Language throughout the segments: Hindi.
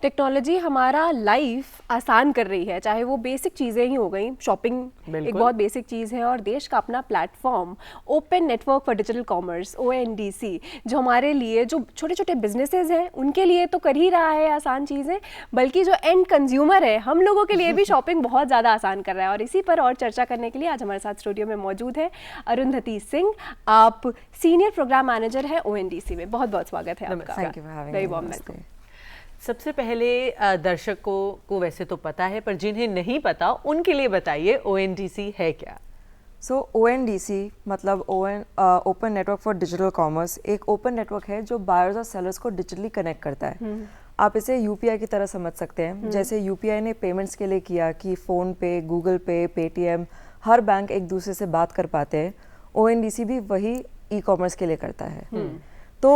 टेक्नोलॉजी हमारा लाइफ आसान कर रही है, चाहे वो बेसिक चीज़ें ही हो गई, शॉपिंग एक बहुत बेसिक चीज़ है, और देश का अपना platform open network for digital commerce ONDC जो हमारे लिए जो छोटे छोटे बिजनेसेस हैं उनके लिए तो कर ही रहा है आसान चीज़ें, बल्कि जो एंड कंज्यूमर है हम लोगों के लिए भी शॉपिंग बहुत ज़्यादा आसान कर रहा है। और इसी पर और चर्चा करने के लिए आज हमारे साथ स्टूडियो में मौजूद है अरुंधति सिंह। आप सीनियर प्रोग्राम मैनेजर हैं ONDC में। बहुत बहुत स्वागत है आपका। Thank you for having very me. Warm welcome. सबसे पहले दर्शकों को वैसे तो पता है, पर जिन्हें नहीं पता उनके लिए बताइए ONDC है क्या? सो ONDC मतलब open network for digital commerce एक ओपन नेटवर्क है जो बायर्स और सेलर्स को डिजिटली कनेक्ट करता है। आप इसे UPI की तरह समझ सकते हैं। जैसे UPI ने पेमेंट्स के लिए किया कि फ़ोन पे, गूगल पे, पेटीएम, हर बैंक एक दूसरे से बात कर पाते हैं, ONDC भी वही ई-कॉमर्स के लिए करता है। तो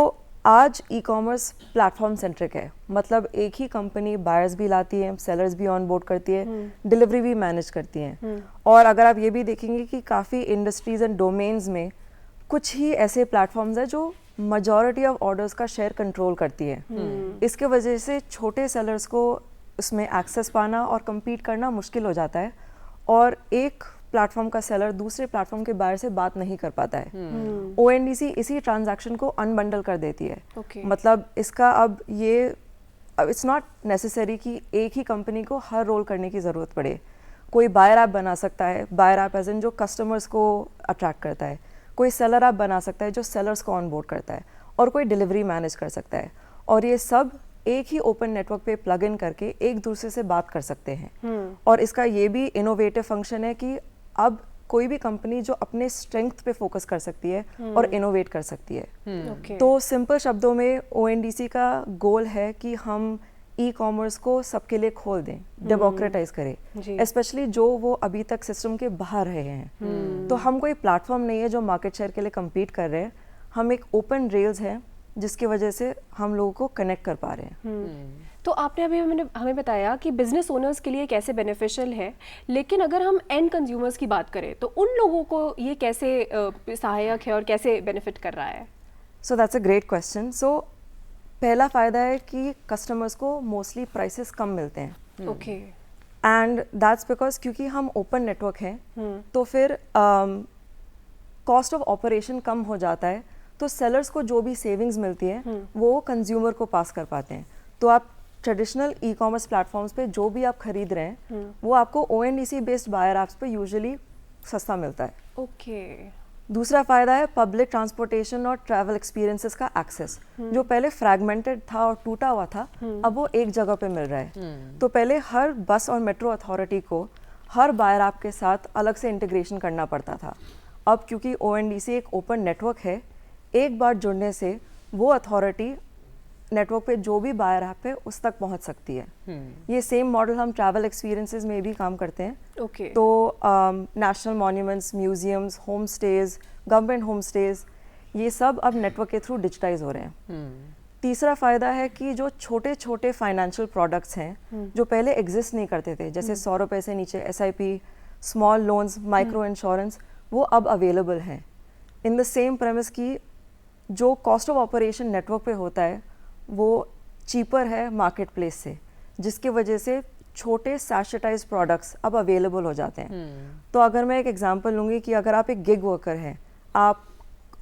आज ई-कॉमर्स प्लेटफॉर्म सेंट्रिक है, मतलब एक ही कंपनी बायर्स भी लाती है, सेलर्स भी ऑन बोर्ड करती है, डिलीवरी भी मैनेज करती है। और अगर आप ये भी देखेंगे कि काफ़ी इंडस्ट्रीज एंड डोमेन्स में कुछ ही ऐसे प्लेटफॉर्म्स हैं जो majority ऑफ ऑर्डर्स का शेयर कंट्रोल करती है। इसके वजह से छोटे सेलर्स को उसमें एक्सेस पाना और compete करना मुश्किल हो जाता है, और एक प्लेटफॉर्म का सेलर दूसरे प्लेटफॉर्म के बायर से बात नहीं कर पाता है। ONDC इसी ट्रांजैक्शन को अनबंडल कर देती है। मतलब इसका अब इट्स नॉट नेसेसरी कि एक ही कंपनी को हर रोल करने की ज़रूरत पड़े। कोई बायर ऐप बना सकता है, बायर ऐप एज इन जो कस्टमर्स को अट्रैक्ट करता है, कोई सेलर ऐप बना सकता है जो सेलर्स को ऑन बोर्ड करता है, और कोई डिलीवरी मैनेज कर सकता है, और ये सब एक ही ओपन नेटवर्क पे प्लग इन करके एक दूसरे से बात कर सकते हैं। और इसका ये भी इनोवेटिव फंक्शन है कि अब कोई भी कंपनी जो अपने स्ट्रेंथ पे फोकस कर सकती है और इनोवेट कर सकती है। तो सिंपल शब्दों में ONDC का गोल है कि हम ई-कॉमर्स को सबके लिए खोल दें, डेमोक्रेटाइज करें, स्पेशली जो वो अभी तक सिस्टम के बाहर रहे हैं। तो हम कोई प्लेटफॉर्म नहीं है जो मार्केट शेयर के लिए compete कर रहे हैं, हम एक ओपन रेल्स है जिसकी वजह से हम लोगों को कनेक्ट कर पा रहे हैं। तो आपने अभी हमें बताया कि बिजनेस ओनर्स के लिए कैसे बेनिफिशियल है, लेकिन अगर हम एंड कंज्यूमर्स की बात करें तो उन लोगों को ये कैसे सहायक है और कैसे बेनिफिट कर रहा है? So that's a great question. So पहला फ़ायदा है कि कस्टमर्स को मोस्टली प्राइसेस कम मिलते हैं। ओके। एंड दैट्स बिकॉज क्योंकि हम ओपन नेटवर्क हैं, तो फिर कॉस्ट ऑफ ऑपरेशन कम हो जाता है, तो सेलर्स को जो भी सेविंग्स मिलती है वो कंज्यूमर को पास कर पाते हैं। तो आप ट्रेडिशनल ई-कॉमर्स प्लेटफॉर्म्स पे जो भी आप खरीद रहे हैं वो आपको ONDC बेस्ड बायर ऐप्स पे यूजुअली सस्ता मिलता है। ओके। दूसरा फ़ायदा है पब्लिक ट्रांसपोर्टेशन और ट्रैवल एक्सपीरियंसेस का एक्सेस, जो पहले फ्रैगमेंटेड था और टूटा हुआ था, अब वो एक जगह पे मिल रहा है। तो पहले हर बस और मेट्रो अथॉरिटी को हर बायर ऐप के साथ अलग से इंटीग्रेशन करना पड़ता था। अब क्योंकि ONDC एक ओपन नेटवर्क है, एक बार जुड़ने से वो अथॉरिटी नेटवर्क पे जो भी बायर ऐप है उस तक पहुंच सकती है। ये सेम मॉडल हम ट्रैवल एक्सपीरियंसेस में भी काम करते हैं। तो national monuments, museums, home stage, government home stage, ये सब अब नेटवर्क के थ्रू डिजिटाइज हो रहे हैं। तीसरा फ़ायदा है कि जो छोटे छोटे फाइनेंशियल प्रोडक्ट्स हैं जो पहले एग्जिस्ट नहीं करते थे, जैसे 100 रुपये से नीचे SIP, small loans, micro insurance, वो अब अवेलेबल हैं इन द सेम प्रेमिस की जो कॉस्ट ऑफ ऑपरेशन नेटवर्क पे होता है वो चीपर है मार्केट प्लेस से, जिसकी वजह से छोटे सैशेटाइज प्रोडक्ट्स अब अवेलेबल हो जाते हैं। तो अगर मैं एक एग्जांपल लूँगी कि अगर आप एक गिग वर्कर हैं, आप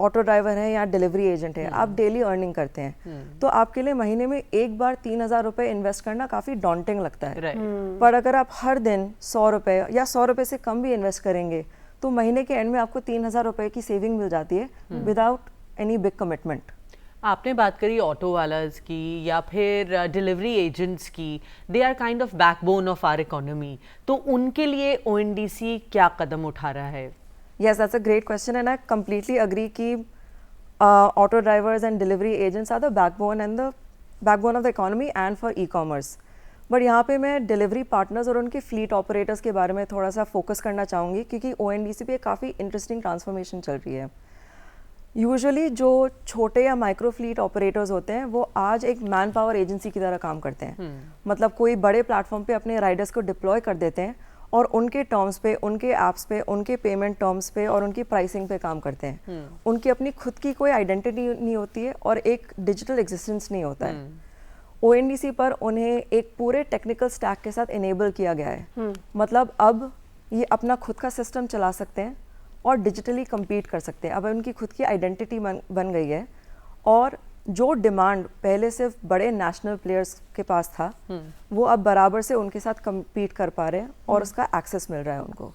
ऑटो ड्राइवर हैं या डिलीवरी एजेंट हैं, आप डेली अर्निंग करते हैं, तो आपके लिए महीने में एक बार 3,000 रुपये इन्वेस्ट करना काफ़ी डॉन्टिंग लगता है। पर अगर आप हर दिन 100 रुपये या 100 रुपये से कम भी इन्वेस्ट करेंगे तो महीने के एंड में आपको 3,000 रुपये की सेविंग मिल जाती है विदाउट एनी बिग कमिटमेंट। आपने बात करी ऑटो वालाज की या फिर डिलीवरी एजेंट्स की, they are kind of backbone of our economy, तो उनके लिए ONDC क्या कदम उठा रहा है? Yes, that's a great question and I completely agree कि auto drivers and delivery agents are the backbone of the economy and for e-commerce. But यहाँ पे मैं डिलीवरी पार्टनर्स और उनके फ्लीट ऑपरेटर्स के बारे में थोड़ा सा फोकस करना चाहूँगी, क्योंकि ONDC पे काफ़ी इंटरेस्टिंग ट्रांसफॉर्मेशन चल रही है। यूजुअली जो छोटे या माइक्रो फ्लीट ऑपरेटर्स होते हैं वो आज एक मैन पावर एजेंसी की तरह काम करते हैं। मतलब कोई बड़े प्लेटफॉर्म पे अपने राइडर्स को डिप्लॉय कर देते हैं और उनके टर्म्स पे, उनके ऐप्स पे, उनके पेमेंट टर्म्स पे और उनकी प्राइसिंग पे काम करते हैं। उनकी अपनी खुद की कोई आइडेंटिटी नहीं होती है और एक डिजिटल एग्जिस्टेंस नहीं होता है। ONDC पर उन्हें एक पूरे टेक्निकल स्टैक के साथ इनेबल किया गया है। मतलब अब ये अपना खुद का सिस्टम चला सकते हैं और डिजिटली compete कर सकते हैं। अब उनकी खुद की आइडेंटिटी बन गई है और जो डिमांड पहले सिर्फ बड़े नेशनल प्लेयर्स के पास था वो अब बराबर से उनके साथ compete कर पा रहे हैं और उसका एक्सेस मिल रहा है उनको।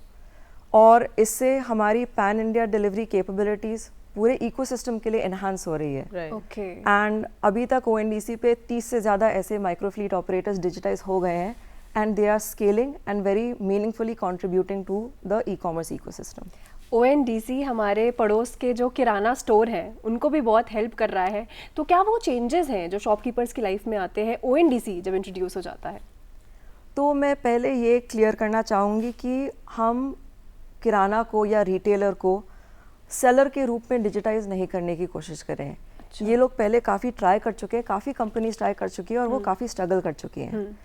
और इससे हमारी पैन इंडिया डिलीवरी कैपेबिलिटीज़ पूरे इकोसिस्टम के लिए एनहांस हो रही है। ओके। एंड अभी तक ONDC पे 30 से ज़्यादा ऐसे माइक्रो फ्लीट ऑपरेटर्स डिजिटाइज हो गए हैं and they are scaling and very meaningfully contributing to the e-commerce ecosystem. ONDC हमारे पड़ोस के जो किराना स्टोर हैं उनको भी बहुत हेल्प कर रहा है, तो क्या वो चेंजेस हैं जो शॉपकीपर्स की लाइफ में आते हैं ONDC जब इंट्रोड्यूस हो जाता है? तो मैं पहले ये क्लियर करना चाहूँगी कि हम किराना को या रिटेलर को सेलर के रूप में डिजिटाइज नहीं करने की कोशिश करें। अच्छा। ये लोग पहले काफ़ी ट्राई कर चुके हैं, काफ़ी कंपनीज ट्राई कर चुकी हैं और वो काफ़ी स्ट्रगल कर चुकी हैं।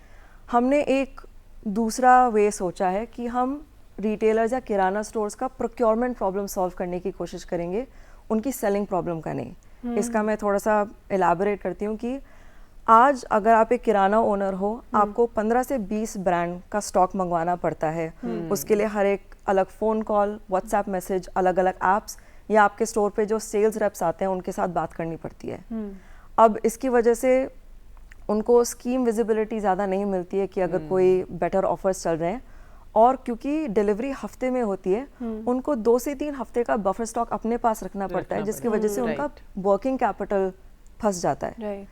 हमने एक दूसरा वे सोचा है कि हम रिटेलर्स या किराना स्टोर्स का प्रोक्योरमेंट प्रॉब्लम सॉल्व करने की कोशिश करेंगे, उनकी सेलिंग प्रॉब्लम का नहीं। इसका मैं थोड़ा सा एलाबोरेट करती हूँ कि आज अगर आप एक किराना ओनर हो, आपको 15 से 20 ब्रांड का स्टॉक मंगवाना पड़ता है। उसके लिए हर एक अलग फ़ोन कॉल, व्हाट्सएप मैसेज, अलग अलग ऐप्स या आपके स्टोर पे जो सेल्स रेप्स आते हैं उनके साथ बात करनी पड़ती है। अब इसकी वजह से उनको स्कीम विजिबिलिटी ज़्यादा नहीं मिलती है कि अगर कोई बेटर ऑफर्स चल रहे हैं, और क्योंकि डिलीवरी हफ्ते में होती है उनको 2 से 3 हफ्ते का बफर स्टॉक अपने पास रखना पड़ता है, जिसकी वजह से उनका वर्किंग कैपिटल फंस जाता है।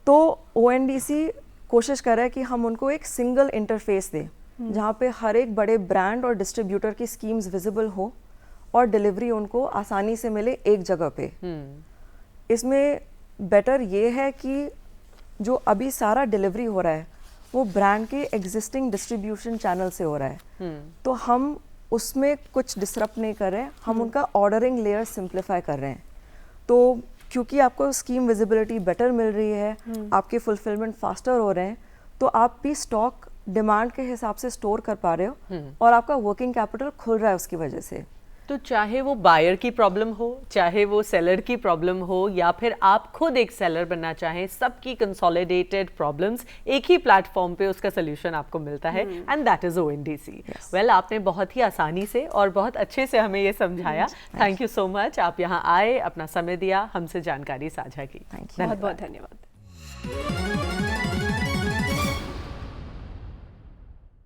तो ONDC कोशिश कर रहा है कि हम उनको एक सिंगल इंटरफेस दें जहाँ पे हर एक बड़े ब्रांड और डिस्ट्रीब्यूटर की स्कीम्स विजिबल हो और डिलीवरी उनको आसानी से मिले एक जगह पे। इसमें बेटर ये है कि जो अभी सारा डिलीवरी हो रहा है वो ब्रांड के एग्जिस्टिंग डिस्ट्रीब्यूशन चैनल से हो रहा है, तो हम उसमें कुछ डिसरप्ट नहीं कर रहे हैं, हम उनका ऑर्डरिंग लेयर सिंप्लीफाई कर रहे हैं। तो क्योंकि आपको स्कीम विजिबिलिटी बेटर मिल रही है, आपके फुलफिलमेंट फास्टर हो रहे हैं, तो आप भी स्टॉक डिमांड के हिसाब से स्टोर कर पा रहे हो और आपका वर्किंग कैपिटल खुल रहा है उसकी वजह से। तो चाहे वो बायर की प्रॉब्लम हो, चाहे वो सेलर की प्रॉब्लम हो, या फिर आप खुद एक सेलर बनना चाहें, सबकी कंसोलिडेटेड प्रॉब्लम्स एक ही प्लेटफॉर्म पे उसका सोल्यूशन आपको मिलता है, and that is ONDC। Well, आपने बहुत ही आसानी से और बहुत अच्छे से हमें ये समझाया। थैंक यू सो मच, आप यहाँ आए, अपना समय दिया, हमसे जानकारी साझा की। बहुत बहुत धन्यवाद।